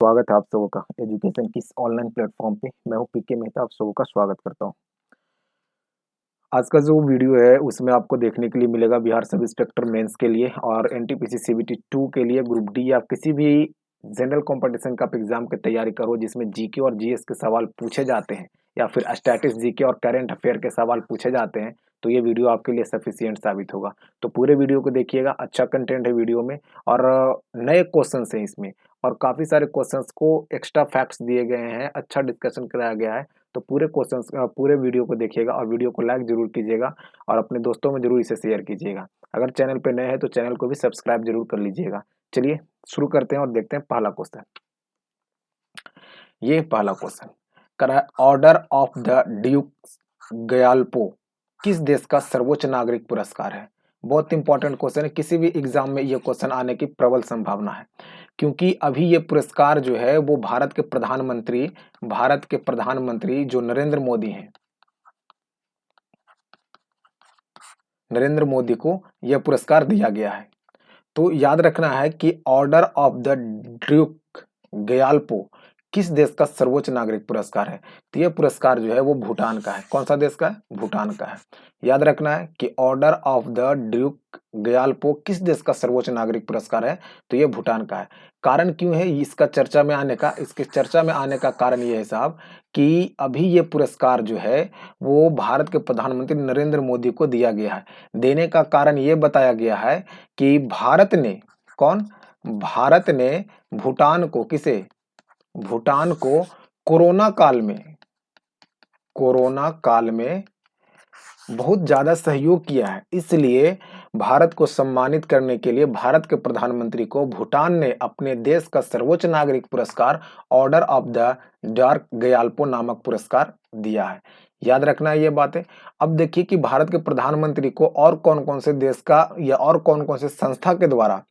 स्वागत है आप सबों का एजुकेशन की इस ऑनलाइन प्लेटफॉर्म पे। मैं हूं पीके मेहता, आप सबों का स्वागत करता हूं। आज का जो वीडियो है उसमें आपको देखने के लिए मिलेगा बिहार सब इंस्पेक्टर मेंस के लिए और एनटीपीसी सीबीटी 2 के लिए ग्रुप डी या किसी भी जनरल कंपटीशन का आप एग्जाम की तैयारी करो जिसमें जीके और जीएस के सवाल पूछे जाते हैं या फिर स्टैटिक्स जीके और करंट अफेयर के सवाल पूछे जाते हैं, तो ये वीडियो आपके लिए सफिशियंट साबित होगा। तो पूरे वीडियो को देखिएगा, अच्छा कंटेंट है वीडियो में और नए क्वेश्चंस हैं इसमें और काफ़ी सारे क्वेश्चंस को एक्स्ट्रा फैक्ट्स दिए गए हैं, अच्छा डिस्कशन कराया गया है। तो पूरे क्वेश्चंस पूरे वीडियो को देखिएगा और वीडियो को लाइक ज़रूर कीजिएगा और अपने दोस्तों में ज़रूर इसे शेयर कीजिएगा। अगर चैनल पे नए हैं तो चैनल को भी सब्सक्राइब ज़रूर कर लीजिएगा। चलिए शुरू करते हैं और देखते हैं पहला क्वेश्चन। ये पहला क्वेश्चन करा है, ऑर्डर ऑफ द ड्यूक गयाल्पो किस देश का सर्वोच्च नागरिक पुरस्कार है? बहुत इंपॉर्टेंट क्वेश्चन है, किसी भी एग्जाम में ये क्वेश्चन आने की प्रबल संभावना है क्योंकि अभी ये पुरस्कार जो है वो भारत के प्रधानमंत्री जो नरेंद्र मोदी को यह पुरस्कार दिया गया है। तो याद रखना है कि ऑर्डर ऑफ द ड्यूक गयाल्पो किस देश का सर्वोच्च नागरिक पुरस्कार है? तो यह पुरस्कार जो है वो भूटान का है। कौन सा देश का है? भूटान का है। याद रखना है कि ऑर्डर ऑफ द ड्यूक गयाल्पो किस देश का सर्वोच्च नागरिक पुरस्कार है? तो यह भूटान का है। कारण क्यों है इसका चर्चा में आने का? इसके चर्चा में आने का कारण यह है साहब कि अभी ये पुरस्कार जो है वो भारत के प्रधानमंत्री नरेंद्र मोदी को दिया गया है। देने का कारण ये बताया गया है कि भारत ने भूटान को कोरोना काल में बहुत ज्यादा सहयोग किया है। इसलिए भारत को सम्मानित करने के लिए भारत के प्रधानमंत्री को भूटान ने अपने देश का सर्वोच्च नागरिक पुरस्कार ऑर्डर ऑफ द डार्क गयाल्पो नामक पुरस्कार दिया है। याद रखना है ये बातें। अब देखिए कि भारत के प्रधानमंत्री को और कौन कौन से देश का या और कौन कौन से संस्था के द्वारा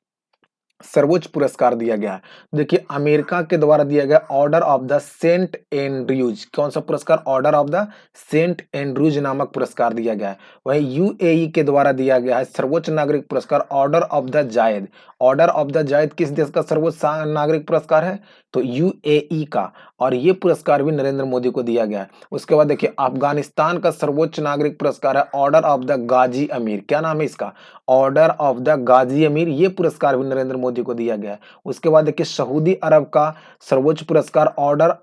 सर्वोच्च पुरस्कार दिया गया है। देखिए अमेरिका के द्वारा दिया गया order of the Saint Andrews. कौन सा पुरस्कार? Order of the Saint Andrews नामक पुरस्कार दिया गया है। वहीं यूएई के द्वारा दिया गया है सर्वोच्च नागरिक पुरस्कार ऑर्डर ऑफ द जायद। ऑर्डर ऑफ द जायद किस देश का सर्वोच्च नागरिक पुरस्कार है? तो यूएई का। और ये पुरस्कार भी नरेंद्र मोदी को दिया गया है। उसके बाद देखिए अफगानिस्तान का सर्वोच्च नागरिक पुरस्कार है ऑर्डर ऑफ द गाजी अमीर। क्या नाम है इसका? ऑर्डर ऑफ द गाजी अमीर। ये पुरस्कार भी नरेंद्र मोदी को दिया गया है। उसके बाद देखिए सऊदी अरब का सर्वोच्च पुरस्कार ऑर्डर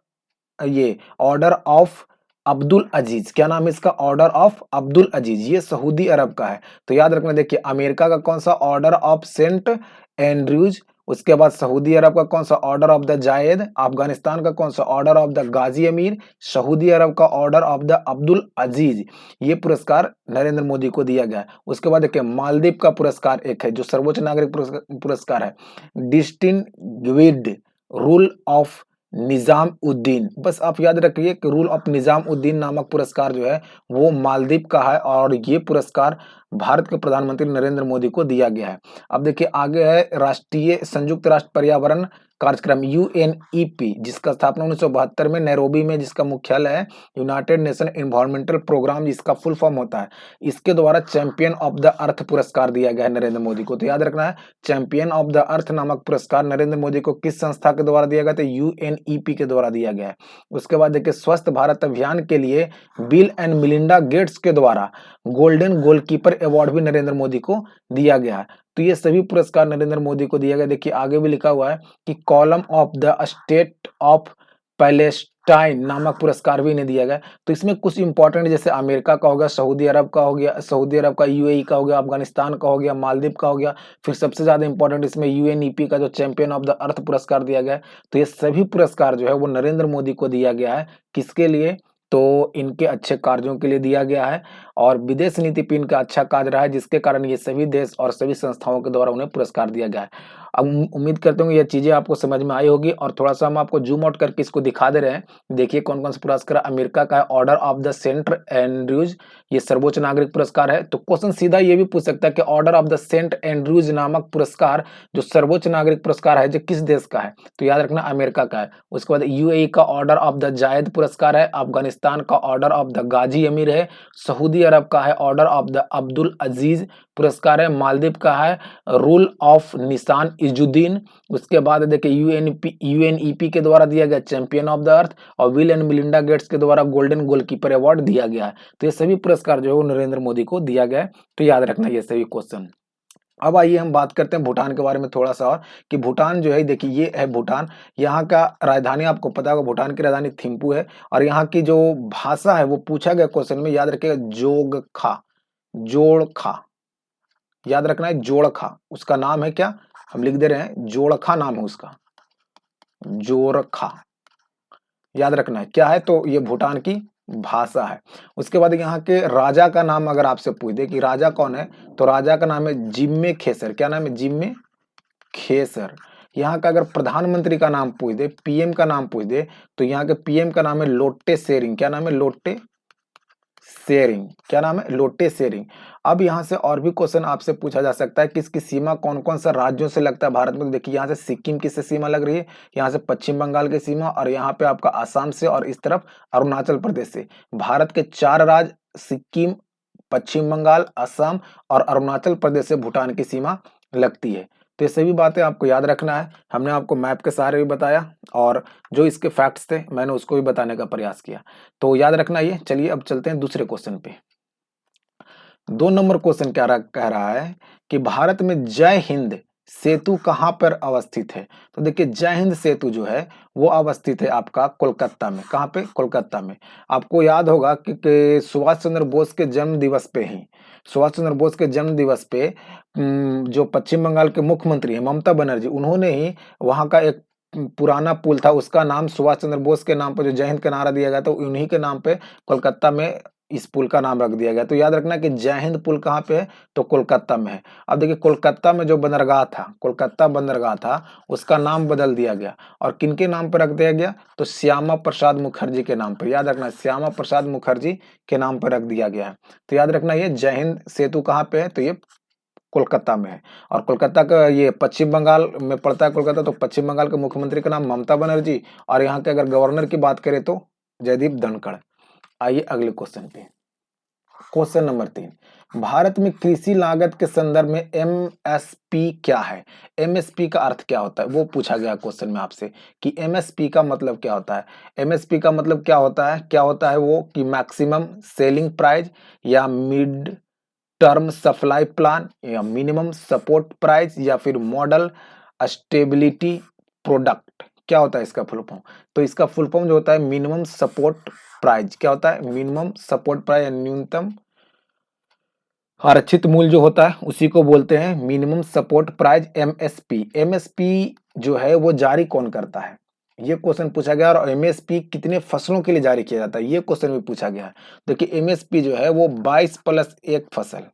ऑफ अब्दुल अजीज। क्या नाम है इसका? ऑर्डर ऑफ अब्दुल अजीज। ये सऊदी अरब का है। तो याद रखना, देखिए अमेरिका का कौन सा? Order of Saint Andrews. उसके बाद सऊदी अरब का कौन सा? ऑर्डर ऑफ द जायद। अफगानिस्तान का कौन सा? ऑर्डर ऑफ द गाजी अमीर। सऊदी अरब का ऑर्डर ऑफ द अब्दुल अजीज। ये पुरस्कार नरेंद्र मोदी को दिया गया है। उसके बाद देखिए मालदीव का पुरस्कार एक है जो सर्वोच्च नागरिक पुरस्कार है, डिस्टिंग्विश्ड रूल ऑफ निजाम उद्दीन। बस आप याद रखिए कि रूल ऑफ निजाम उद्दीन नामक पुरस्कार जो है वो मालदीव का है और ये पुरस्कार भारत के प्रधानमंत्री नरेंद्र मोदी को दिया गया है। अब देखिए आगे है राष्ट्रीय संयुक्त राष्ट्र पर्यावरण कार्यक्रम यूएनईपी, जिसका स्थापना 1972 में नैरोबी में, जिसका मुख्यालय है यूनाइटेड नेशन एनवायरमेंटल प्रोग्राम, जिसका फुल फॉर्म होता है। इसके द्वारा चैंपियन ऑफ द अर्थ पुरस्कार दिया गया है नरेंद्र मोदी को। तो याद रखना है चैंपियन ऑफ द अर्थ नामक पुरस्कार नरेंद्र मोदी को किस संस्था के द्वारा दिया गया? तो यूएनईपी के द्वारा दिया गया है। उसके बाद देखिए स्वस्थ भारत अभियान के लिए बिल एंड मिलिंडा गेट्स के द्वारा गोल्डन गोलकीपर अवार्ड भी नरेंद्र मोदी को दिया गया है। तो ये सभी पुरस्कार नरेंद्र मोदी को दिया गया। देखिए आगे भी लिखा हुआ है कि column of the state of Palestine नामक पुरस्कार भी इन्हें दिया गया। तो इसमें कुछ इंपॉर्टेंट जैसे अमेरिका का हो गया, सऊदी अरब का, यूएई का हो गया, अफगानिस्तान का हो गया, मालदीव का हो गया। फिर सबसे ज्यादा इंपॉर्टेंट इसमें यूएनईपी का जो चैंपियन ऑफ द अर्थ पुरस्कार दिया गया है। तो ये सभी पुरस्कार जो है वो नरेंद्र मोदी को दिया गया है। किसके लिए? तो इनके अच्छे कार्यों के लिए दिया गया है और विदेश नीति पे इनका अच्छा कार्य रहा है, जिसके कारण ये सभी देश और सभी संस्थाओं के द्वारा उन्हें पुरस्कार दिया गया है। अब उम्मीद करते हूँ ये चीजें आपको समझ में आई होगी और थोड़ा सा हम आपको जूम आउट करके इसको दिखा दे रहे हैं। देखिए कौन कौन सा पुरस्कार अमेरिका का है, order of the Saint Andrews, ये सर्वोच्च नागरिक पुरस्कार है। तो क्वेश्चन सीधा ये भी पूछ सकता है कि order of the Saint Andrews नामक पुरस्कार जो सर्वोच्च नागरिक पुरस्कार है जो किस देश का है? तो याद रखना अमेरिका का है। उसके बाद यूएई का ऑर्डर ऑफ द जायद पुरस्कार है, अफगानिस्तान का ऑर्डर ऑफ द गाजी अमीर है, सऊदी अरब का है ऑर्डर ऑफ द अब्दुल अजीज, पुरस्कार है मालदीव का है रूल ऑफ निशान इजुद्दीन। उसके बाद देखिए यूएनईपी के द्वारा दिया गया चैंपियन ऑफ द अर्थ, और बिल एंड मिलिंडा गेट्स के द्वारा गोल्डन गोलकीपर अवार्ड दिया गया है। तो ये सभी पुरस्कार जो है वो नरेंद्र मोदी को दिया गया है, तो याद रखना ये सभी क्वेश्चन। अब आइए हम बात करते हैं भूटान के बारे में थोड़ा सा और, कि भूटान जो है देखिए ये है भूटान। यहाँ का राजधानी आपको पता होगा, भूटान की राजधानी थिम्पू है, और यहाँ की जो भाषा है वो पूछा गया क्वेश्चन में, याद रखिएगा जोगखा, जोड़खा, याद रखना है जोड़खा। उसका नाम है क्या, हम लिख दे रहे हैं जोड़खा नाम है उसका, जोरखा, याद रखना है क्या है, तो ये भूटान की भाषा है। उसके बाद यहाँ के राजा का नाम अगर आपसे पूछ दे कि राजा कौन है, तो राजा का नाम है जिम्मे खेसर। क्या नाम है, जिम्मे खेसर। यहाँ का अगर प्रधानमंत्री का नाम पूछ दे, पीएम का नाम पूछ दे, तो यहाँ के पीएम का नाम है लोट्टे शेरिंग। क्या नाम है, लोट्टे शेरिंग। क्या नाम है, लोट्टे शेरिंग। अब यहाँ से और भी क्वेश्चन आपसे पूछा जा सकता है, किसकी सीमा कौन कौन सा राज्यों से लगता है भारत में। तो देखिए यहाँ से सिक्किम की से सीमा लग रही है, यहाँ से पश्चिम बंगाल की सीमा, और यहाँ पे आपका आसाम से, और इस तरफ अरुणाचल प्रदेश से। भारत के 4 राज्य सिक्किम, पश्चिम बंगाल, असम और अरुणाचल प्रदेश से भूटान की सीमा लगती है। तो ये सभी बातें आपको याद रखना है। हमने आपको मैप के सहारे भी बताया, और जो इसके फैक्ट्स थे मैंने उसको भी बताने का प्रयास किया, तो याद रखना ये। चलिए अब चलते हैं दूसरे क्वेश्चन पे। 2 नंबर क्वेश्चन कह रहा है कि भारत में जय हिंद सेतु कहाँ पर अवस्थित है। तो देखिए जय हिंद सेतु जो है वो अवस्थित है आपका कोलकाता में। कहाँ पे, कोलकाता में। आपको याद होगा कि सुभाष चंद्र बोस के जन्म दिवस पे ही, सुभाष चंद्र बोस के जन्म दिवस पे जो पश्चिम बंगाल के मुख्यमंत्री है ममता बनर्जी, उन्होंने ही वहां का एक पुराना पुल था, उसका नाम सुभाष चंद्र बोस के नाम पर, जो जय हिंद का नारा दिया गया था, उन्हीं के नाम पे कोलकाता में इस पुल का नाम रख दिया गया। तो याद रखना कि जय हिंद पुल कहाँ पे है, तो कोलकाता में है। अब देखिए कोलकाता में जो बंदरगाह था, कोलकाता बंदरगाह था, उसका नाम बदल दिया गया, और किनके नाम पर रख दिया गया, तो श्यामा प्रसाद मुखर्जी के नाम पर। याद रखना श्यामा प्रसाद मुखर्जी के नाम पर रख दिया गया है। तो याद रखना ये जय हिंद सेतु कहाँ पे है, तो ये कोलकाता में है। और कोलकाता का ये पश्चिम बंगाल में पड़ता है कोलकाता, तो पश्चिम बंगाल के मुख्यमंत्री का नाम ममता बनर्जी, और यहाँ के अगर गवर्नर की बात करें तो जयदीप धनखड़। आइए अगले क्वेश्चन पे। क्वेश्चन नंबर 3, भारत में कृषि लागत के संदर्भ में एमएसपी क्या है। एमएसपी का अर्थ क्या होता है, वो पूछा गया क्वेश्चन में आपसे कि एमएसपी का मतलब क्या होता है। एमएसपी का मतलब क्या होता है वो, कि मैक्सिमम सेलिंग प्राइस, या मिड टर्म सप्लाई प्लान, या मिनिमम सपोर्ट प्राइस, या फिर मॉडल स्टेबिलिटी प्रोडक्ट। क्या होता है इसका फुल फॉर्म, तो इसका फुल फॉर्म जो होता है मिनिमम सपोर्ट प्राइस। क्या होता है, मिनिमम सपोर्ट प्राइस, न्यूनतम आरक्षित मूल्य जो होता है उसी को बोलते हैं minimum support price, MSP. MSP जो है वो जारी कौन करता है, ये क्वेश्चन पूछा गया। और एमएसपी कितने फसलों के लिए जारी किया जाता है, ये क्वेश्चन भी पूछा गया है। देखिए एमएसपी जो है वो 22+1 फसल,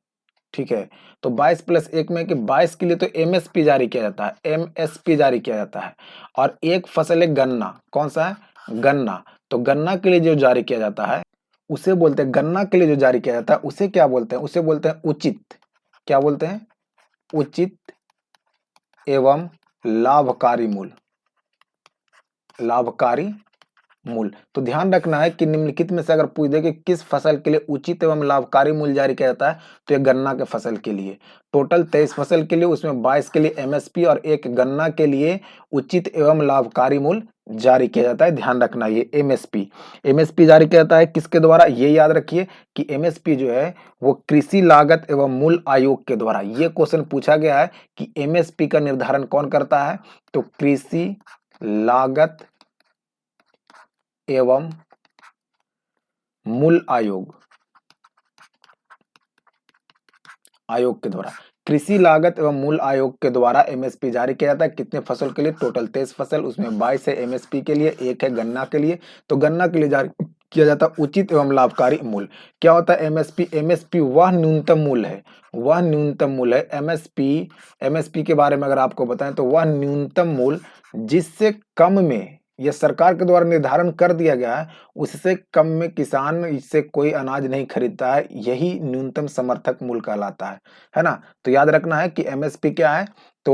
ठीक है। तो 22+1 में कि 22 के लिए तो एमएसपी जारी किया जाता है, एमएसपी जारी किया जाता है। और एक फसल है गन्ना, कौन सा है, गन्ना। तो गन्ना के लिए जो जारी किया जाता है उसे बोलते हैं, गन्ना के लिए जो जारी किया जाता है उसे क्या बोलते हैं, उसे बोलते हैं उचित। क्या बोलते हैं, उचित एवं लाभकारी मूल्य, लाभकारी मूल्य। तो ध्यान रखना है कि निम्नलिखित में से अगर पूछ दे कि किस फसल के लिए उचित एवं लाभकारी मूल्य जारी किया जाता है, तो ये गन्ना के फसल के लिए। टोटल 23 फसल के लिए, उसमें 22 के लिए एमएसपी और एक गन्ना के लिए उचित एवं लाभकारी मूल्य जारी किया जाता है। ध्यान रखना ये एमएसपी, एमएसपी जारी किया जाता है किसके द्वारा, ये याद रखिए कि एमएसपी जो है वो कृषि लागत एवं मूल्य आयोग के द्वारा। ये क्वेश्चन पूछा गया है कि एमएसपी का निर्धारण कौन करता है, तो कृषि लागत एवं मूल्य आयोग के द्वारा। कृषि लागत एवं मूल्य आयोग के द्वारा एमएसपी जारी किया जाता है। कितने फसल के लिए, टोटल 23 फसल, उसमें 22 है एमएसपी के लिए, एक है गन्ना के लिए। तो गन्ना के लिए जारी किया जाता है उचित एवं लाभकारी मूल्य। क्या होता है एमएसपी, एमएसपी वह न्यूनतम मूल्य है, वह न्यूनतम मूल्य है। एमएसपी के बारे में अगर आपको बताएं तो वह न्यूनतम मूल्य जिससे कम में यह सरकार के द्वारा निर्धारण कर दिया गया है, उससे कम में किसान इससे कोई अनाज नहीं खरीदता है, यही न्यूनतम समर्थक मूल्य कहलाता है ना? तो याद रखना है कि एमएसपी क्या है? तो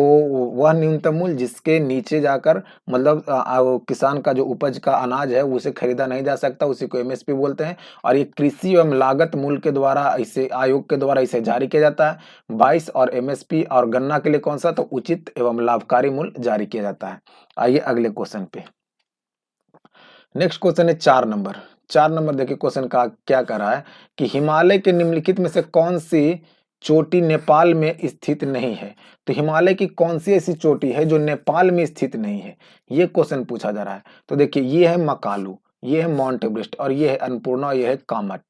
वह न्यूनतम मूल्य जिसके नीचे जाकर मतलब वो किसान का जो उपज का अनाज है उसे खरीदा नहीं जा सकता, उसी को एमएसपी बोलते हैं। और ये कृषि एवं लागत मूल्य के द्वारा इसे आयोग के द्वारा इसे जारी किया जाता है। 22 और एमएसपी और गन्ना के लिए कौन सा? तो उचित एवं लाभकारी मूल्य जारी किया जाता है। आइए अगले क्वेश्चन पे। नेक्स्ट क्वेश्चन है 4 नंबर। 4 नंबर देखिए क्वेश्चन का क्या कह रहा है कि हिमालय के निम्नलिखित में से कौन सी चोटी नेपाल में स्थित नहीं है? तो हिमालय की कौन सी ऐसी चोटी है जो नेपाल में स्थित नहीं है? ये क्वेश्चन पूछा जा रहा है। तो देखिए ये है मकालू, ये है माउंट एवरेस्ट और ये है अन्नपूर्णा और ये है कामट,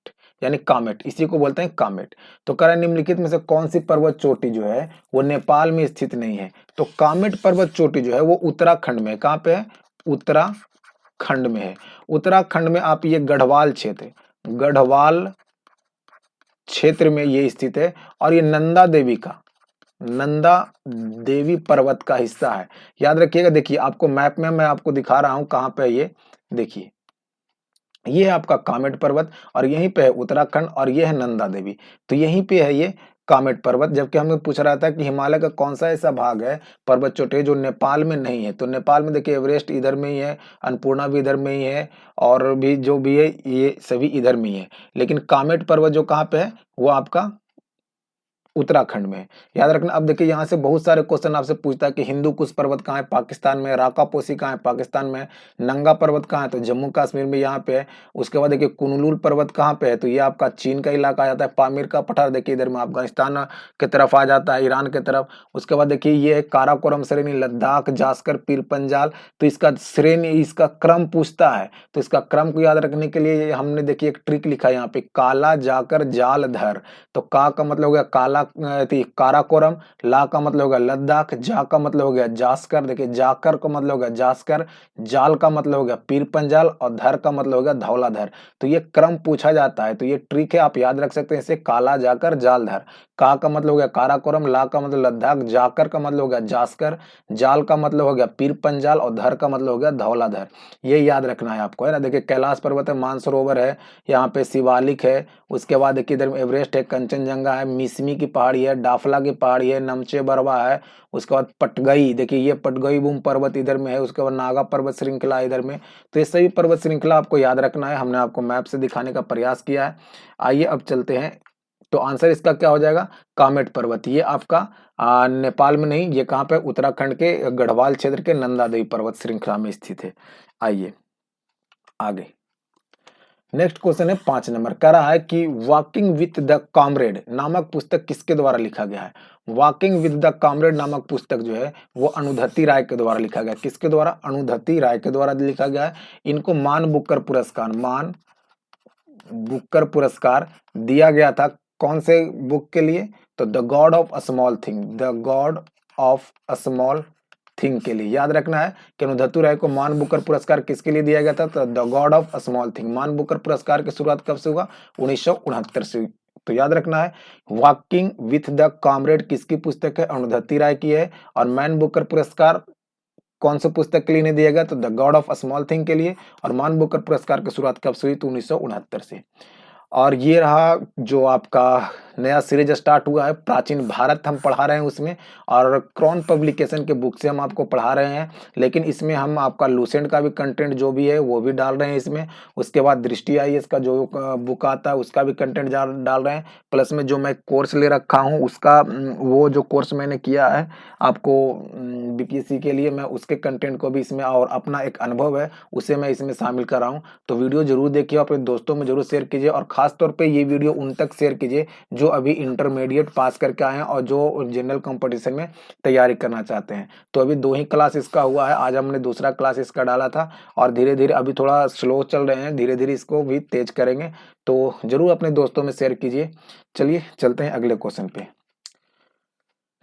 यानी कामेट, इसी को बोलते हैं कामेट। तो कह रहा है निम्नलिखित में से कौन सी पर्वत चोटी जो है वो नेपाल में स्थित नहीं है? तो कामेट पर्वत चोटी जो है वो उत्तराखंड में है। कहाँ पे है? उत्तराखंड में है। उत्तराखंड में आप ये गढ़वाल क्षेत्र में ये स्थित है और ये नंदा देवी पर्वत का हिस्सा है। याद रखिएगा, देखिए आपको मैप में मैं आपको दिखा रहा हूं कहां पे है ये। देखिए ये है आपका कामेट पर्वत और यहीं पे है उत्तराखंड और ये है नंदा देवी। तो यहीं पे है ये कामेट पर्वत। जबकि हमें पूछ रहा था कि हिमालय का कौन सा ऐसा भाग है पर्वत चोटी जो नेपाल में नहीं है? तो नेपाल में देखिए एवरेस्ट इधर में ही है, अन्नपूर्णा भी इधर में ही है और भी जो भी है ये सभी इधर में ही है। लेकिन कामेट पर्वत जो कहाँ पे है वो आपका उत्तराखंड में। याद रखना। अब देखिए यहाँ से बहुत सारे क्वेश्चन आपसे पूछता है कि हिंदू कुश पर्वत कहाँ है? पाकिस्तान में। राकापोसी कहाँ है? पाकिस्तान में। नंगा पर्वत कहाँ है? तो जम्मू कश्मीर में यहाँ पे है। उसके बाद देखिए कुनलुल पर्वत कहाँ पे है? तो ये आपका चीन का इलाका आ जाता है। पामीर का पठार देखिए इधर में अफगानिस्तान की तरफ आ जाता है, ईरान की तरफ। उसके बाद देखिए ये है काराकोरम श्रेणी, लद्दाख, जास्कर, पीर पंजाल। तो इसका श्रेणी, इसका क्रम पूछता है। तो इसका क्रम को याद रखने के लिए हमने देखिए एक ट्रिक लिखा है यहाँ पे, काला जाकर जाल धर। तो का मतलब हो गया काला काराकोरम, ला का मतलब हो गया लद्दाख, जा का मतलब हो गया जास्कर। देखिए जाकर का मतलब हो गया जास्कर, जाल का मतलब हो गया पीर पंजाल और धर का मतलब हो गया धौलाधर। तो ये क्रम पूछा जाता है, तो ये ट्रिक है, आप याद रख सकते हैं इसे, काला जाकर जाल धर। का मतलब हो गया काराकोरम, ला का मतलब लद्दाख, जाकर का मतलब हो गया जास्कर, जाल का मतलब हो गया पीर पंजाल और धर का मतलब हो गया धौलाधर। ये याद रखना है आपको, है ना। देखिए कैलाश पर्वत है, मानसरोवर है, यहाँ पे शिवालिक है। उसके बाद देखिए इधर एवरेस्ट है, कंचनजंगा है, मिसमी की पहाड़ी है, डाफला की पहाड़ी है, नमचे बरवा है। उसके बाद पटगई, देखिए ये पटगई बूम पर्वत इधर में है। उसके बाद नागा पर्वत श्रृंखला इधर में। तो ये सभी पर्वत श्रृंखला आपको याद रखना है, हमने आपको मैप से दिखाने का प्रयास किया है। आइए अब चलते हैं। तो आंसर इसका क्या हो जाएगा? कामेट पर्वत। ये आपका नेपाल में नहीं, ये कहाँ पे? उत्तराखंड के गढ़वाल क्षेत्र के नंदा देवी पर्वत श्रृंखला में स्थित है। आइए आगे। नेक्स्ट क्वेश्चन है 5 नंबर। कह रहा है कि वॉकिंग विथ द कॉमरेड नामक पुस्तक किसके द्वारा लिखा गया है? वॉकिंग विथ द कॉमरेड नामक पुस्तक जो है वो अरुंधति राय के द्वारा लिखा गया। किसके द्वारा? अरुंधति राय के द्वारा लिखा गया है। इनको मान बुकर पुरस्कार दिया गया था कौन से बुक के लिए? तो the God of a small thing, the God of a small thing के लिए। याद रखना है कि अरुंधति राय को मान बुकर पुरस्कार किसके लिए दिया गया था? तो the God of a small thing. मान बुकर पुरस्कार की शुरुआत कब से हुआ? 1969 से। तो याद रखना है वॉकिंग विथ द कॉमरेड किसकी पुस्तक है? अरुंधति राय की है। और मैन बुकर पुरस्कार कौन से पुस्तक के लिए नहीं दिया गया? तो the God of a small thing के लिए। और मान बुकर पुरस्कार की शुरुआत कब से हुई? तो 1969 से। और ये रहा जो आपका नया सीरीज स्टार्ट हुआ है प्राचीन भारत, हम पढ़ा रहे हैं उसमें, और क्रॉन पब्लिकेशन के बुक से हम आपको पढ़ा रहे हैं। लेकिन इसमें हम आपका लूसेंट का भी कंटेंट जो भी है वो भी डाल रहे हैं इसमें। उसके बाद दृष्टि आईएएस का जो बुक आता है उसका भी कंटेंट डाल रहे हैं। प्लस में जो मैं कोर्स ले रखा हूँ उसका वो जो कोर्स मैंने किया है आपको बीपीएससी के लिए, मैं उसके कंटेंट को भी इसमें, और अपना एक अनुभव है उसे मैं इसमें शामिल कर रहा हूँ। तो वीडियो जरूर देखिए, अपने दोस्तों में जरूर शेयर कीजिए, और खास तौर पे ये वीडियो उन तक शेयर कीजिए जो अभी इंटरमीडिएट पास करके आए हैं और जो जनरल कंपटीशन में तैयारी करना चाहते हैं। तो अभी 2 ही क्लास इसका हुआ है, आज हमने दूसरा क्लास इसका डाला था और धीरे धीरे अभी थोड़ा स्लो चल रहे हैं, धीरे धीरे इसको भी तेज करेंगे। तो जरूर अपने दोस्तों में शेयर कीजिए। चलिए चलते हैं अगले क्वेश्चन पे।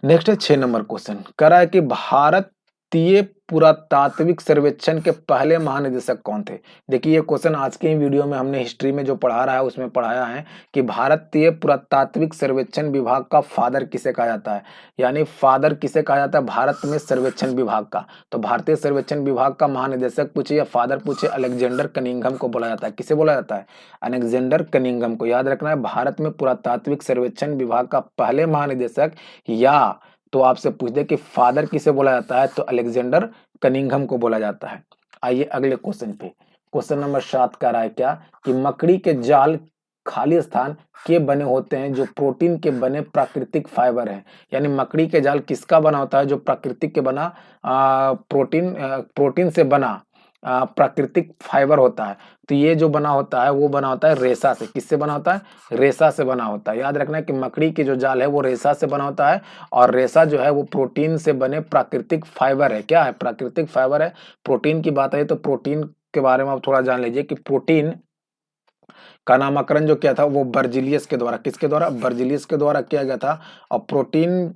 नेक्स्ट है 6 नंबर क्वेश्चन। कह रहा है कि भारत पुरातात्विक सर्वेक्षण के पहले महानिदेशक कौन थे? देखिए ये क्वेश्चन आज के ही वीडियो में हमने हिस्ट्री में जो पढ़ा रहा है उसमें पढ़ाया है कि भारतीय पुरातात्विक सर्वेक्षण विभाग का फादर किसे कहा जाता है, यानी फादर किसे कहा जाता है भारत में सर्वेक्षण विभाग का। तो भारतीय सर्वेक्षण विभाग का महानिदेशक पूछे या फादर पूछे, अलेक्जेंडर कनिंघम को बोला जाता है। किसे बोला जाता है? अलेक्जेंडर कनिंघम को। याद रखना है, भारत में पुरातात्विक सर्वेक्षण विभाग का पहले महानिदेशक या तो आपसे पूछ दे कि फादर किसे बोला जाता है, तो अलेक्जेंडर कनिंघम को बोला जाता है। आइए अगले क्वेश्चन पे। क्वेश्चन नंबर 7 कह रहा है क्या कि मकड़ी के जाल खाली स्थान के बने होते हैं जो प्रोटीन के बने प्राकृतिक फाइबर हैं। यानी मकड़ी के जाल किसका बना होता है? जो प्राकृतिक के बना प्रोटीन से बना प्राकृतिक फाइबर होता है। तो ये जो बना होता है वो बना होता है रेशा से। किससे बना होता है? रेशा से बना होता है। याद रखना है कि मकड़ी की जो जाल है वो रेशा से बना होता है और रेशा जो है वो प्रोटीन से बने प्राकृतिक फाइबर है। क्या है? प्राकृतिक फाइबर है। प्रोटीन की बात है तो प्रोटीन के बारे में आप थोड़ा जान लीजिए कि प्रोटीन का नामकरण जो किया था वो बर्जिलियस के द्वारा, किसके द्वारा? बर्जिलियस के द्वारा किया गया था। और प्रोटीन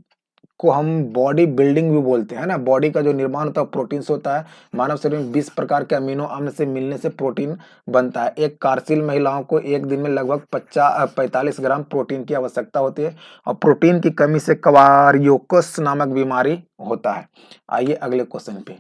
को हम बॉडी बिल्डिंग भी बोलते हैं ना। बॉडी का जो निर्माण होता है प्रोटीन से होता है। मानव शरीर में 20 प्रकार के अमीनो अम्ल से मिलने से प्रोटीन बनता है। एक कार्यशील महिलाओं को एक दिन में लगभग 45 ग्राम प्रोटीन की आवश्यकता होती है और प्रोटीन की कमी से क्वारियोकस नामक बीमारी होता है। आइए अगले क्वेश्चन पे।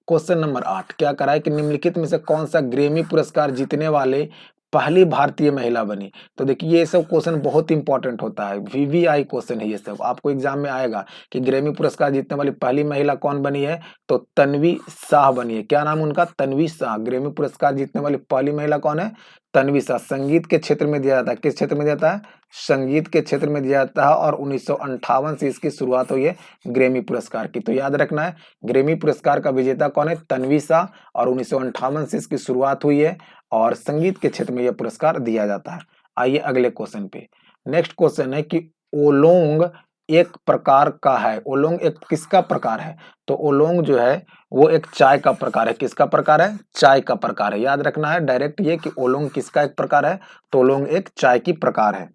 क्वेश्चन नंबर 8 क्या करा है कि निम्नलिखित में से कौन सा ग्रैमी पुरस्कार जीतने वाले पहली भारतीय महिला बनी? तो देखिए ये सब क्वेश्चन बहुत इंपॉर्टेंट होता है, वीवीआई क्वेश्चन है ये सब। आपको एग्जाम में आएगा कि ग्रैमी पुरस्कार जीतने वाली पहली महिला कौन बनी है, तो तन्वी शाह बनी है। क्या नाम उनका? तन्वी शाह। ग्रैमी पुरस्कार जीतने वाली पहली महिला कौन है? तन्वी शाह। संगीत के क्षेत्र में दिया जाता है। किस क्षेत्र में दिया जाता है? संगीत के क्षेत्र में दिया जाता है और 1958 से इसकी शुरुआत हुई है ग्रैमी पुरस्कार की। तो याद रखना है ग्रैमी पुरस्कार का विजेता कौन है? तन्वी शाह और 1958 से इसकी शुरुआत हुई है और संगीत के क्षेत्र में यह पुरस्कार दिया जाता है। आइए अगले क्वेश्चन पे। नेक्स्ट क्वेश्चन है कि ओलोंग एक प्रकार का है। ओलोंग एक किसका प्रकार है? तो ओलोंग जो है वो एक चाय का प्रकार है। किसका प्रकार है? चाय का प्रकार है। याद रखना है डायरेक्ट ये कि ओलोंग किसका एक प्रकार है, तो ओलोंग एक चाय की प्रकार है।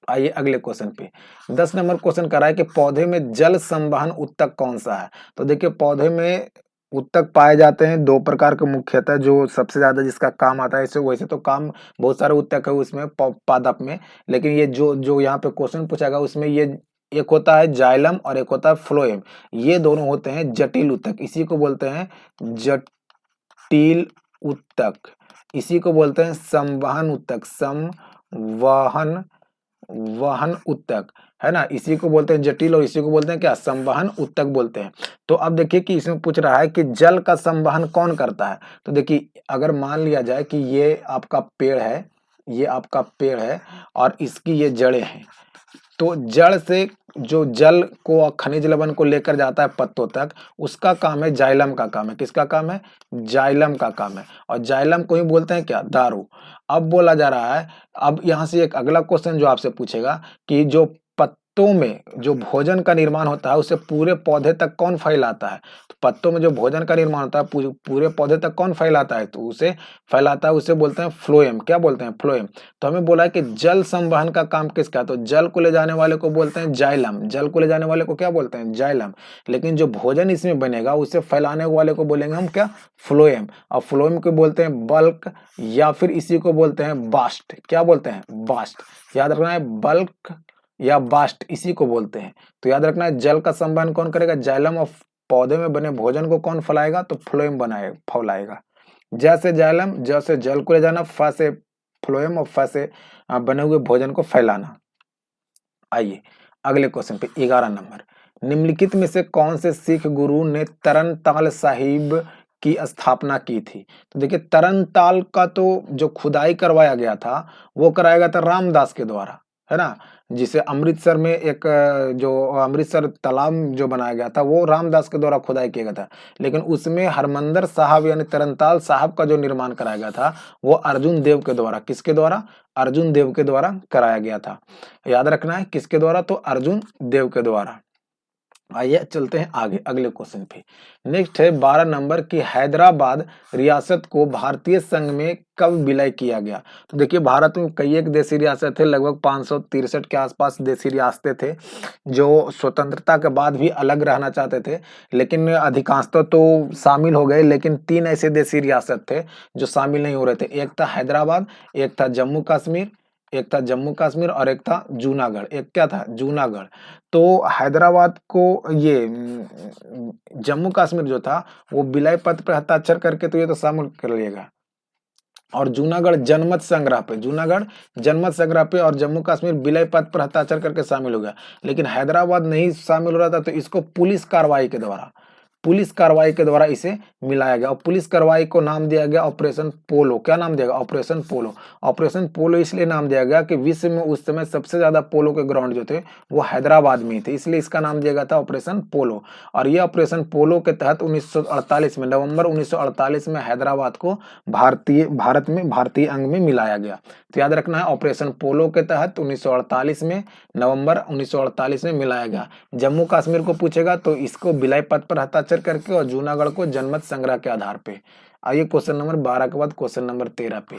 आइए अगले क्वेश्चन पे। 10 नंबर क्वेश्चन कर रहा है कि पौधे में जल संवहन ऊतक कौन सा है? तो देखिए पौधे में ऊतक पाए जाते हैं 2 प्रकार के मुख्यतः, जो सबसे ज्यादा जिसका काम आता है। वैसे तो काम बहुत सारे ऊतक है उसमें पादप में, लेकिन ये जो जो यहाँ पे क्वेश्चन पूछा गया उसमें ये एक होता है जाइलम और एक होता है फ्लोएम। ये दोनों होते हैं जटिल ऊतक। इसी को बोलते हैं जटिल ऊतक। इसी को बोलते हैं संवहन ऊतक। संवहन वहन ऊतक है ना। इसी को बोलते हैं जटिल और इसी को बोलते हैं क्या? संवहन ऊतक बोलते हैं। तो अब देखिए कि इसमें पूछ रहा है कि जल का संवहन कौन करता है। तो देखिए अगर मान लिया जाए कि ये आपका पेड़ है, ये आपका पेड़ है और इसकी ये जड़ें हैं, तो जड़ से जो जल को खनिज लवण को लेकर जाता है पत्तों तक, उसका काम है जाइलम का काम है। किसका काम है? जाइलम का काम है। और जाइलम को ही बोलते हैं क्या? दारू। अब बोला जा रहा है, अब यहाँ से एक अगला क्वेश्चन जो आपसे पूछेगा कि जो पत्तों में जो भोजन का निर्माण होता है उसे पूरे पौधे तक कौन फैलाता है? तो पत्तों में जो भोजन का निर्माण होता है पूरे पौधे तक कौन फैलाता है? तो उसे फैलाता है, उसे बोलते हैं फ्लोएम। क्या बोलते हैं? फ्लोएम। तो हमें बोला है कि जल संवहन का काम किसका? तो जल को ले जाने वाले को बोलते हैं जाइलम। जल को ले जाने वाले को क्या बोलते हैं? जाइलम। लेकिन जो भोजन इसमें बनेगा उसे फैलाने वाले को बोलेंगे हम क्या? फ्लोएम। और फ्लोएम को बोलते हैं बल्क या फिर इसी को बोलते हैं बास्ट। क्या बोलते हैं? बास्ट। याद रखना है बल्क या बास्ट इसी को बोलते हैं। तो याद रखना है जल का संवहन कौन करेगा? जाइलम। और पौधे में बने भोजन को कौन फैलाएगा? तो फ्लोएम फैलाएगा। जैसे जाइलम, जैसे जल को ले जाना, फ से फ्लोएम और फ से बने हुए भोजन को फैलाना। आइए अगले क्वेश्चन पे 11 नंबर। निम्नलिखित में से कौन से सिख गुरु ने तरनताल साहिब की स्थापना की थी? तो देखिए तरनताल का तो जो खुदाई करवाया गया था वो कराया गया था रामदास के द्वारा, है ना। जिसे अमृतसर में एक जो अमृतसर तालाब जो बनाया गया था वो रामदास के द्वारा खुदाई किया गया था। लेकिन उसमें हरमंदर साहब यानी तरनताल साहब का जो निर्माण कराया गया था वो अर्जुन देव के द्वारा। किसके द्वारा? अर्जुन देव के द्वारा कराया गया था। याद रखना है किसके द्वारा? तो अर्जुन देव के द्वारा। आइए चलते हैं आगे अगले क्वेश्चन पे। नेक्स्ट है 12 नंबर की हैदराबाद रियासत को भारतीय संघ में कब विलय किया गया। तो देखिए भारत में कई एक देशी रियासत थे, लगभग 563 के आसपास देशी रियासतें थे जो स्वतंत्रता के बाद भी अलग रहना चाहते थे, लेकिन अधिकांशतः तो शामिल हो गए, लेकिन 3 ऐसे देशी रियासत थे जो शामिल नहीं हो रहे थे। एक था हैदराबाद, एक था जम्मू कश्मीर, एक था जम्मू कश्मीर और एक था जूनागढ़। एक क्या था? जूनागढ़। तो हैदराबाद को ये जम्मू कश्मीर जो था वो विलय पत्र पे हस्ताक्षर करके तो ये तो शामिल कर लिएगा, और जूनागढ़ जनमत संग्रह पे, जूनागढ़ जनमत संग्रह पे और जम्मू कश्मीर विलय पत्र पर हस्ताक्षर करके शामिल हो गया। लेकिन हैदराबाद नहीं शामिल हो रहा था, तो इसको पुलिस कार्रवाई के द्वारा इसे मिलाया गया, और पुलिस कार्रवाई को नाम दिया गया ऑपरेशन पोलो। क्या नाम दिया गया? ऑपरेशन पोलो। ऑपरेशन पोलो इसलिए नाम दिया गया कि विश्व में उस समय सबसे ज्यादा पोलो के ग्राउंड जो थे वो हैदराबाद में ही थे, इसलिए इसका नाम दिया गया था ऑपरेशन पोलो। और ये ऑपरेशन पोलो के तहत 1948 में, नवंबर 1948 में हैदराबाद को भारतीय अंग में मिलाया गया। तो याद रखना है, ऑपरेशन पोलो के तहत 1948 में, नवंबर 1948 में मिलाया गया। जम्मू कश्मीर को पूछेगा तो इसको विलय पत्र पर हस्ताक्षर करके, और जूनागढ़ को जनमत संग्रह के आधार पे। आइए क्वेश्चन नंबर 12 के बाद क्वेश्चन नंबर 13 पे।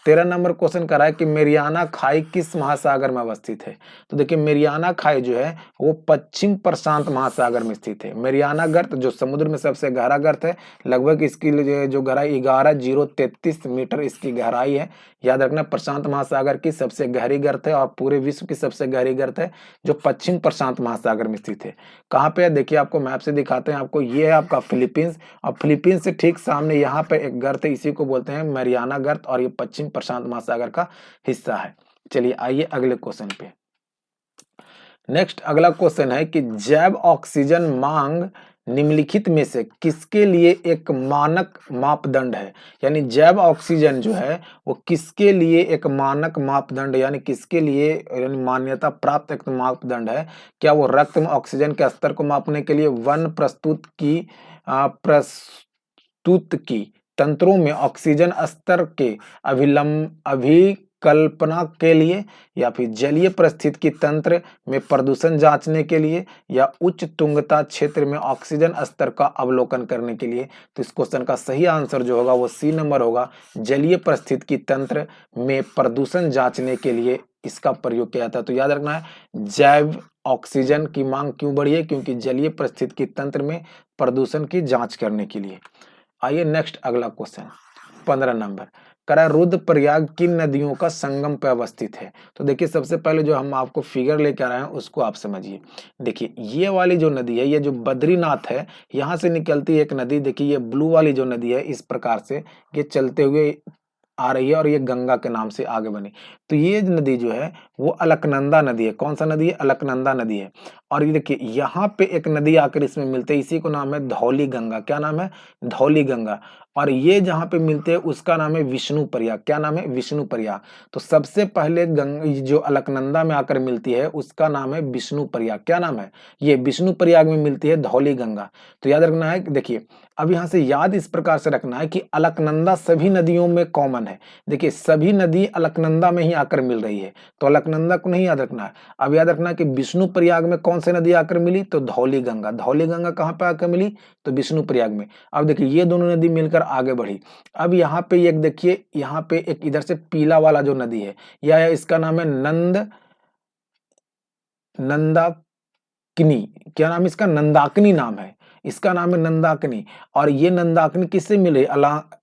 13 नंबर क्वेश्चन कर रहा है कि मेरियाना खाई किस महासागर में अवस्थित है। तो देखिए मेरियाना खाई जो है वो पश्चिम प्रशांत महासागर में स्थित है। मेरियाना गर्त जो समुद्र में सबसे गहरा गर्त है, लगभग इसकी जो गहराई 11,033 मीटर इसकी गहराई है। याद रखना, प्रशांत महासागर की सबसे गहरी गर्त है और पूरे विश्व की सबसे गहरी गर्त है जो पश्चिम प्रशांत महासागर में स्थित है। कहाँ पे है? देखिए आपको मैप से दिखाते हैं आपको। ये है आपका फिलीपींस, और फिलीपींस से ठीक सामने यहाँ पे एक गर्त है, इसी को बोलते हैं मैरियाना गर्त, और ये पश्चिम प्रशांत महासागर का हिस्सा है। चलिए आइए अगले क्वेश्चन पे। नेक्स्ट अगला क्वेश्चन है कि जैव ऑक्सीजन मांग निम्नलिखित में से किसके लिए एक मानक मापदंड है। यानी जैव ऑक्सीजन जो है वो किसके लिए एक मानक मापदंड, यानी किसके लिए यानी मान्यता प्राप्त एक मापदंड है। क्या वो रक्त में ऑक्सीजन के स्तर को मापने के लिए, वन प्रस्तुत की तंत्रों में ऑक्सीजन स्तर के अभिकल्पना के लिए, या फिर जलीय परिस्थितिकी तंत्र में प्रदूषण जांचने के लिए, या उच्च तुंगता क्षेत्र में ऑक्सीजन स्तर का अवलोकन करने के लिए। तो इस क्वेश्चन का सही आंसर जो होगा वो सी नंबर होगा, जलीय परिस्थितिकी तंत्र में प्रदूषण जांचने के लिए इसका प्रयोग किया था। तो याद रखना है, जैव ऑक्सीजन की मांग क्यों बढ़ी है? क्योंकि जलीय परिस्थितिकी तंत्र में प्रदूषण की जांच करने के लिए। आइए नेक्स्ट अगला क्वेश्चन 15 नंबर करा, रुद्रप्रयाग किन नदियों का संगम पे अवस्थित है। तो देखिए सबसे पहले जो हम आपको फिगर लेकर आए हैं उसको आप समझिए। देखिए ये वाली जो नदी है, ये जो बद्रीनाथ है, यहाँ से निकलती है एक नदी। देखिए ये ब्लू वाली जो नदी है इस प्रकार से ये चलते हुए आ रही है, और ये गंगा के नाम से आगे बनी। तो ये नदी जो है वो अलकनंदा नदी है। कौन सा नदी है? अलकनंदा नदी है। और ये देखिए यहाँ पे एक नदी आकर इसमें मिलते हैं, इसी को नाम है धौली गंगा। क्या नाम है? धौली गंगा। और ये जहाँ पे मिलते हैं उसका नाम है विष्णु प्रयाग। क्या नाम है? विष्णु प्रयाग। तो सबसे पहले जो अलकनंदा में आकर मिलती है उसका नाम है विष्णु प्रयाग। क्या नाम है? ये विष्णु प्रयाग में मिलती है धौली गंगा। तो याद रखना है, देखिए अब यहाँ से याद इस प्रकार से रखना है कि अलकनंदा सभी नदियों में कॉमन है। देखिए सभी नदी अलकनंदा में ही आकर मिल रही है, तो अलकनंदा को नहीं याद रखना है। अब याद रखना है कि विष्णु प्रयाग में कौन सी नदी आकर मिली? तो धौली गंगा। धौली गंगा कहाँ पे आकर मिली? तो विष्णु प्रयाग में। अब देखिए ये दोनों नदी मिलकर आगे बढ़ी। अब यहाँ पे एक देखिए, यहाँ पे एक इधर से पीला वाला जो नदी है, यह इसका नाम है नंदाकिनी। क्या नाम है इसका? नंदाकिनी नाम है। इसका नाम है नंदाकिनी। और ये नंदाकिनी किससे मिल रही है?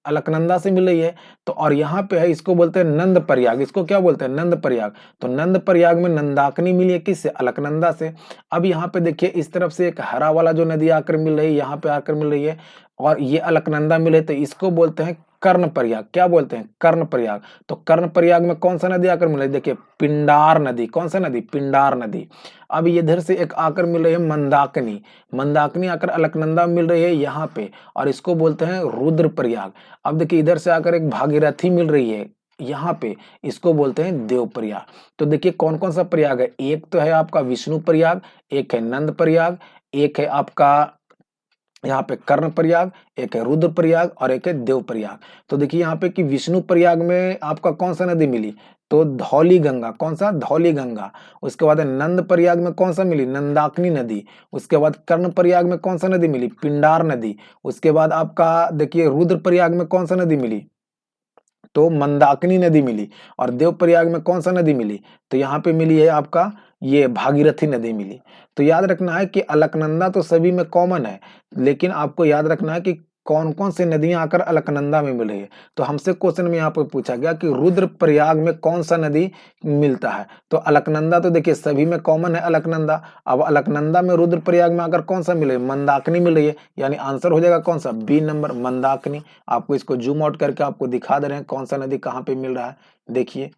अलकनंदा से मिल रही है। तो और यहाँ पे है, इसको बोलते हैं नंद प्रयाग। इसको क्या बोलते हैं? नंद प्रयाग। तो नंद प्रयाग में नंदाकिनी मिली है किससे? अलकनंदा से। अब यहाँ पे देखिए इस तरफ से एक हरा वाला जो नदी आकर मिल रही है, यहाँ पे आकर मिल रही है, और ये अलकनंदा मिले, तो इसको बोलते हैं कर्ण प्रयाग। क्या बोलते हैं? कर्ण प्रयाग। तो कर्ण प्रयाग में कौन सा नदी आकर मिल रही है? देखिए पिंडार नदी। कौन सा नदी? पिंडार नदी। अब इधर से एक आकर मिल रही है मंदाकिनी। मंदाकिनी आकर अलकनंदा मिल रही है यहाँ पे, और इसको बोलते हैं रुद्रप्रयाग। अब देखिए इधर से आकर एक भागीरथी मिल रही है यहाँ पे, इसको बोलते हैं देवप्रयाग। तो देखिए कौन कौन सा प्रयाग है? एक तो है आपका विष्णु प्रयाग, एक है नंद प्रयाग, एक है आपका यहाँ पे कर्ण प्रयाग, एक है रुद्र प्रयाग, और एक है देव प्रयाग। तो देखिए यहाँ पे कि विष्णु प्रयाग में आपका कौन सा नदी मिली? तो धौली गंगा, कौन सा, धौली गंगा। उसके बाद नंद प्रयाग में कौन सा मिली, नंदाकिनी नदी। उसके बाद कर्ण प्रयाग में कौन सा नदी मिली, पिंडार नदी। उसके बाद आपका देखिए रुद्र प्रयाग में कौन सा नदी मिली, तो मंदाकिनी नदी मिली। और देव प्रयाग में कौन सा नदी मिली, तो यहाँ पे मिली है आपका ये भागीरथी नदी मिली। तो याद रखना है कि अलकनंदा तो सभी में कॉमन है, लेकिन आपको याद रखना है कि कौन कौन सी नदियां आकर अलकनंदा में मिल रही है। तो हमसे क्वेश्चन में यहाँ पे पूछा गया कि रुद्र प्रयाग में कौन सा नदी मिलता है, तो अलकनंदा तो देखिए सभी में कॉमन है अलकनंदा। अब अलकनंदा में रुद्र प्रयाग में आकर कौन सा मिले, मंदाकिनी मिल रही है, यानी आंसर हो जाएगा कौन सा, बी नंबर मंदाकिनी। आपको इसको जूम आउट करके आपको दिखा दे रहे हैं कौन सा नदी कहाँ पे मिल रहा है। देखिए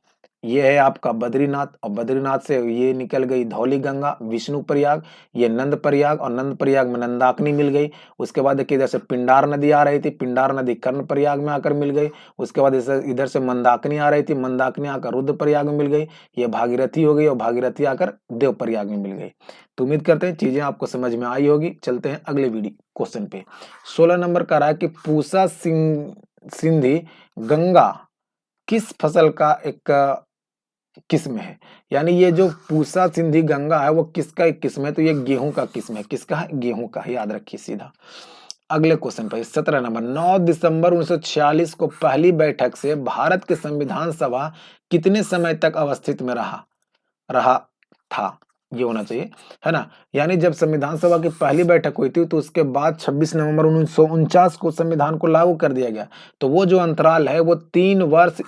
ये है आपका बद्रीनाथ, और बद्रीनाथ से ये निकल गई धौली गंगा, विष्णु प्रयाग, ये नंद प्रयाग, और नंद प्रयाग में नंदाकिनी मिल गई। उसके बाद देखिए इधर से पिंडार नदी आ रही थी, पिंडार नदी कर्ण प्रयाग में आकर मिल गई। उसके बाद इधर से मंदाकिनी आ रही थी, मंदाकिनी आकर रुद्र प्रयाग में मिल गई। ये भागीरथी हो गई, और भागीरथी आकर देव प्रयाग में मिल गई। तो उम्मीद करते हैं चीजें आपको समझ में आई होगी। चलते हैं अगले वीडियो क्वेश्चन पे। 16 नंबर का रहा है कि पूसा सिंधी गंगा किस फसल का एक किस्म है, यानी ये जो पूसा सिंधी गंगा है वो किसका एक किस्म है, तो ये गेहूं का किस्म है। किसका है, गेहूं का, याद रखिए सीधा। अगले क्वेश्चन पर 17 नंबर, 9 दिसंबर 1946 को पहली बैठक से भारत के संविधान सभा कितने समय तक अवस्थित में रहा था, ये होना चाहिए, है ना। यानी जब संविधान सभा की पहली बैठक हुई थी तो उसके बाद 26 नवंबर 1949 को संविधान को लागू कर दिया गया। तो वो जो अंतराल है वो 3 वर्ष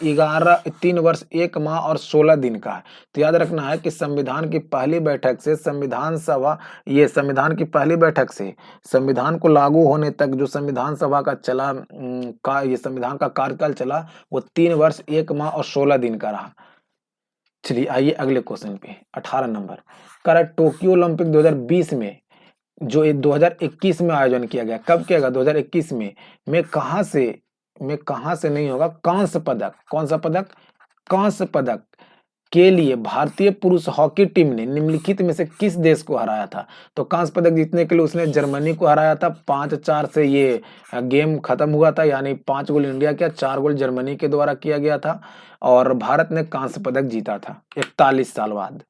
1 माह और 16 दिन का है। तो याद रखना है कि संविधान की पहली बैठक से संविधान की पहली बैठक से संविधान को लागू होने तक जो संविधान सभा का चला ये संविधान का कार्यकाल चला वो 3 वर्ष 1 माह और 16 दिन का रहा। चलिए आइए अगले क्वेश्चन पे 18 नंबर कर टोक्यो ओलंपिक 2020 में जो 2021 में आयोजन किया गया, कब किया गया, 2021 में कहां से नहीं होगा, कांस्य पदक, कौन सा पदक, कांस्य पदक के लिए भारतीय पुरुष हॉकी टीम ने निम्नलिखित में से किस देश को हराया था। तो कांस्य पदक जीतने के लिए उसने जर्मनी को हराया था। 5-4 से ये गेम खत्म हुआ था, यानी 5 गोल इंडिया किया, 4 गोल जर्मनी के द्वारा किया गया था, और भारत ने कांस्य पदक जीता था 41 साल बाद।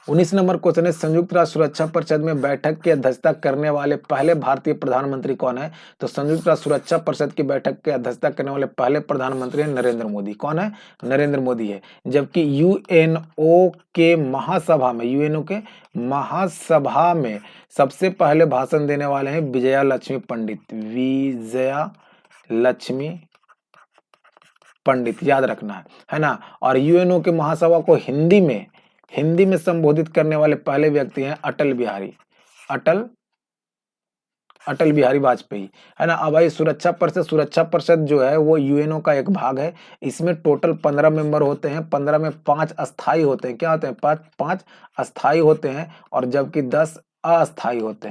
19 नंबर क्वेश्चन है, संयुक्त राष्ट्र सुरक्षा परिषद में बैठक की अध्यक्षता करने वाले पहले भारतीय प्रधानमंत्री कौन है। तो संयुक्त राष्ट्र सुरक्षा परिषद की बैठक की अध्यक्षता करने वाले पहले प्रधानमंत्री नरेंद्र मोदी। कौन है, नरेंद्र मोदी है। जबकि यूएनओ के महासभा में सबसे पहले भाषण देने वाले हैं विजया लक्ष्मी पंडित, याद रखना है ना। और यूएनओ के महासभा को हिंदी में संबोधित करने वाले पहले व्यक्ति हैं अटल बिहारी वाजपेयी, है ना। अब भाई सुरक्षा परिषद जो है वो यूएनओ का एक भाग है। इसमें टोटल 15 मेंबर होते हैं, 15 में 5 अस्थाई होते हैं। क्या होते हैं, 5 अस्थाई होते हैं, और जबकि 10 अस्थाई होते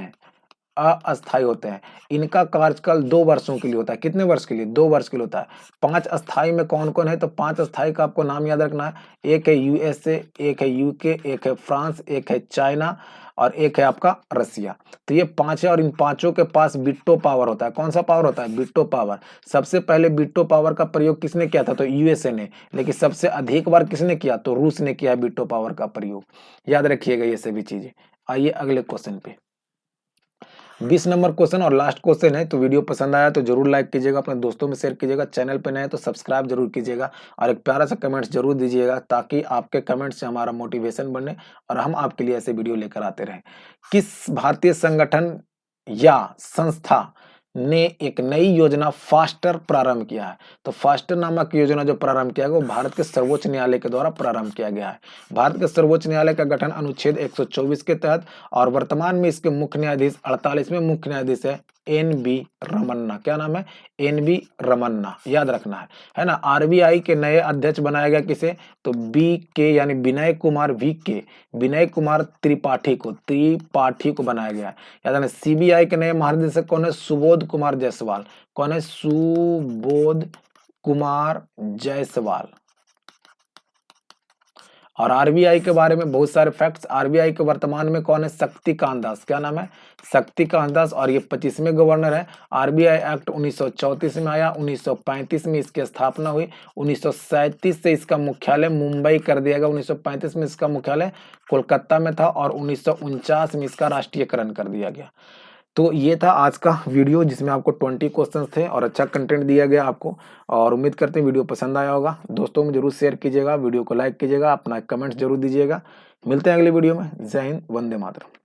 हैं। इनका कार्यकाल 2 वर्षों के लिए होता है। कितने वर्ष के लिए, 2 वर्ष के लिए होता है। 5 अस्थाई में कौन कौन है, तो 5 अस्थाई का आपको नाम याद रखना है। एक है यूएसए, एक है यूके, एक है फ्रांस, एक है चाइना, और एक है आपका रसिया। तो ये 5 है, और इन पांचों के पास वीटो पावर होता है। कौन सा पावर होता है, वीटो पावर। सबसे पहले वीटो पावर का प्रयोग किसने किया था, तो यूएसए ने। लेकिन सबसे अधिक बार किसने किया, तो रूस ने किया वीटो पावर का प्रयोग। याद रखिएगा ये सभी चीजें। आइए अगले क्वेश्चन पे 20 नंबर क्वेश्चन और लास्ट क्वेश्चन है। तो वीडियो पसंद आया तो जरूर लाइक कीजिएगा, अपने दोस्तों में शेयर कीजिएगा, चैनल पे नए तो सब्सक्राइब जरूर कीजिएगा, और एक प्यारा सा कमेंट्स जरूर दीजिएगा, ताकि आपके कमेंट से हमारा मोटिवेशन बने और हम आपके लिए ऐसे वीडियो लेकर आते रहें। किस भारतीय संगठन या संस्था ने एक नई योजना फास्टर प्रारंभ किया है। तो फास्टर नामक योजना जो प्रारंभ किया गया वो भारत के सर्वोच्च न्यायालय के द्वारा प्रारंभ किया गया है। भारत के सर्वोच्च न्यायालय का गठन अनुच्छेद 124 के तहत, और वर्तमान में इसके मुख्य न्यायाधीश 48वें मुख्य न्यायाधीश है एन.बी. रमन्ना। क्या नाम है, एन.बी. रमन्ना, याद रखना है ना। आरबीआई के नए अध्यक्ष बनाया गया किसे, तो बी.के. यानी विनय कुमार त्रिपाठी को बनाया गया। याद रखना। सीबीआई के नए महानिदेशक कौन है, सुबोध कुमार जायसवाल। कौन है, सुबोध कुमार जायसवाल। और आरबीआई के बारे में बहुत सारे फैक्ट्स। आरबीआई के वर्तमान में कौन है? शक्तिकांत दास। क्या नाम है? शक्तिकांत दास। और ये 25वें गवर्नर है। आरबीआई एक्ट 1934 में आया, 1935 में इसकी स्थापना हुई, 1937 से इसका मुख्यालय मुंबई कर दिया गया, 1935 में इसका मुख्यालय कोलकाता में था और 1949 में इसका राष्ट्रीयकरण कर दिया गया। तो ये था आज का वीडियो जिसमें आपको 20 क्वेश्चंस थे और अच्छा कंटेंट दिया गया आपको, और उम्मीद करते हैं वीडियो पसंद आया होगा। दोस्तों में जरूर शेयर कीजिएगा, वीडियो को लाइक कीजिएगा, अपना कमेंट्स जरूर दीजिएगा। मिलते हैं अगले वीडियो में। जय हिंद, वंदे मातरम।